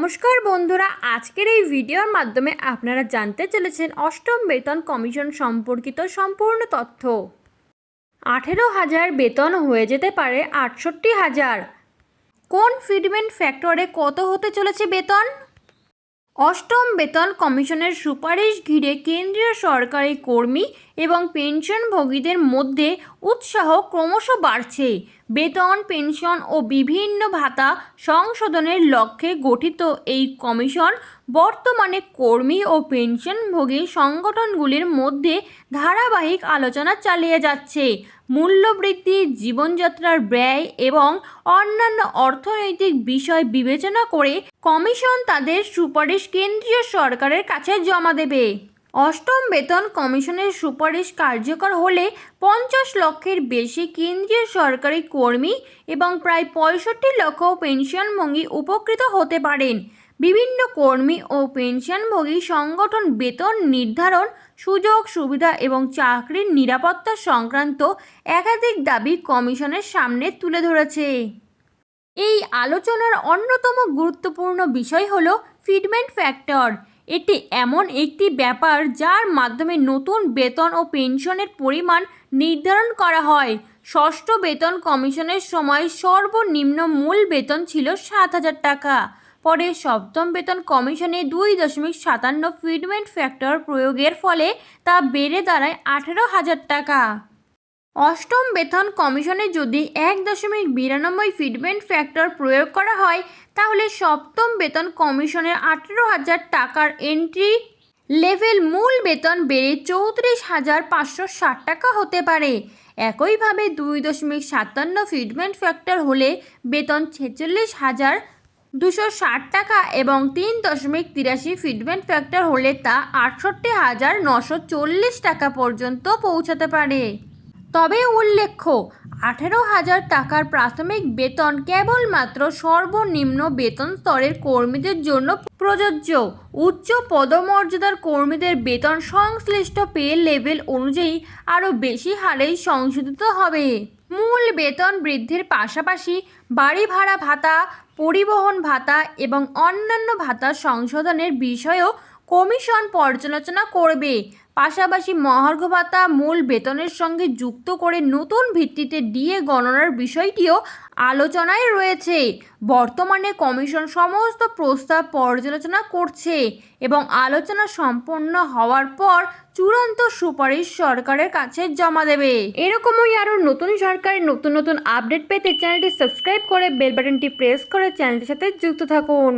নমস্কার বন্ধুরা, আজকের এই ভিডিওর মাধ্যমে আপনারা জানতে চলেছেন অষ্টম বেতন কমিশন সম্পর্কিত সম্পূর্ণ তথ্য। 18,000 বেতন হয়ে যেতে পারে 68,000। কোন ফিটমেন্ট ফ্যাক্টরে কত হতে চলেছে বেতন? অষ্টম বেতন কমিশনের সুপারিশ ঘিরে কেন্দ্রীয় সরকারি কর্মী এবং পেনশনভোগীদের মধ্যে উৎসাহ ক্রমশ বাড়ছে। বেতন, পেনশন ও বিভিন্ন ভাতা সংশোধনের লক্ষ্যে গঠিত এই কমিশন বর্তমানে কর্মী ও পেনশনভোগী সংগঠনগুলির মধ্যে ধারাবাহিক আলোচনা চালিয়ে যাচ্ছে। মূল্যবৃদ্ধি, জীবনযাত্রার ব্যয় এবং অন্যান্য অর্থনৈতিক বিষয় বিবেচনা করে কমিশন তাদের সুপারিশ কেন্দ্রীয় সরকারের কাছে জমা দেবে। অষ্টম বেতন কমিশনের সুপারিশ কার্যকর হলে 50 লক্ষের বেশি কেন্দ্রীয় সরকারি কর্মী এবং প্রায় 65 লক্ষ পেনশনভোগী উপকৃত হতে পারেন। বিভিন্ন কর্মী ও পেনশনভোগী সংগঠন বেতন নির্ধারণ, সুযোগ সুবিধা এবং চাকরির নিরাপত্তা সংক্রান্ত একাধিক দাবি কমিশনের সামনে তুলে ধরেছে। এই আলোচনার অন্যতম গুরুত্বপূর্ণ বিষয় হল ফিটমেন্ট ফ্যাক্টর। এটি এমন একটি ব্যাপার যার মাধ্যমে নতুন বেতন ও পেনশনের পরিমাণ নির্ধারণ করা হয়। ষষ্ঠ বেতন কমিশনের সময় সর্বনিম্ন মূল বেতন ছিল 7,000 টাকা। পরে সপ্তম বেতন কমিশনে 2.57 ফিটমেন্ট ফ্যাক্টর প্রয়োগের ফলে তা বেড়ে দাঁড়ায় 18,000 টাকা। অষ্টম বেতন কমিশনে যদি 1.92 ফিটমেন্ট ফ্যাক্টর প্রয়োগ করা হয় তাহলে সপ্তম বেতন কমিশনের 18,000 টাকার এন্ট্রি লেভেল মূল বেতন বেড়ে 34,560 টাকা হতে পারে। একইভাবে 2.57 ফিটমেন্ট ফ্যাক্টর হলে বেতন 46,260 টাকা এবং 3.83 ফিটমেন্ট ফ্যাক্টর হলে তা 68,940 টাকা পর্যন্ত পৌঁছাতে পারে। তবে উল্লেখ্য, 18,000 টাকার প্রাথমিক বেতন কেবলমাত্র সর্বনিম্ন বেতন স্তরের কর্মীদের জন্য প্রযোজ্য। উচ্চ পদমর্যাদার কর্মীদের বেতন সংশ্লিষ্ট পে লেভেল অনুযায়ী আরও বেশি হারেই সংশোধিত হবে। মূল বেতন বৃদ্ধির পাশাপাশি বাড়ি ভাড়া ভাতা, পরিবহন ভাতা এবং অন্যান্য ভাতা সংশোধনের বিষয়েও কমিশন পর্যালোচনা করবে। পাশাপাশি মহার্ঘ ভাতা মূল বেতনের সঙ্গে যুক্ত করে নতুন ভিত্তিতে ডিএ গণনার বিষয়টিও আলোচনায় রয়েছে। বর্তমানে কমিশন সমস্ত প্রস্তাব পর্যালোচনা করছে এবং আলোচনা সম্পন্ন হওয়ার পর চূড়ান্ত সুপারিশ সরকারের কাছে জমা দেবে। এরকমই আরও নতুন সরকারের নতুন আপডেট পেতে চ্যানেলটি সাবস্ক্রাইব করে বেল বাটনটি প্রেস করে চ্যানেলটির সাথে যুক্ত থাকুন।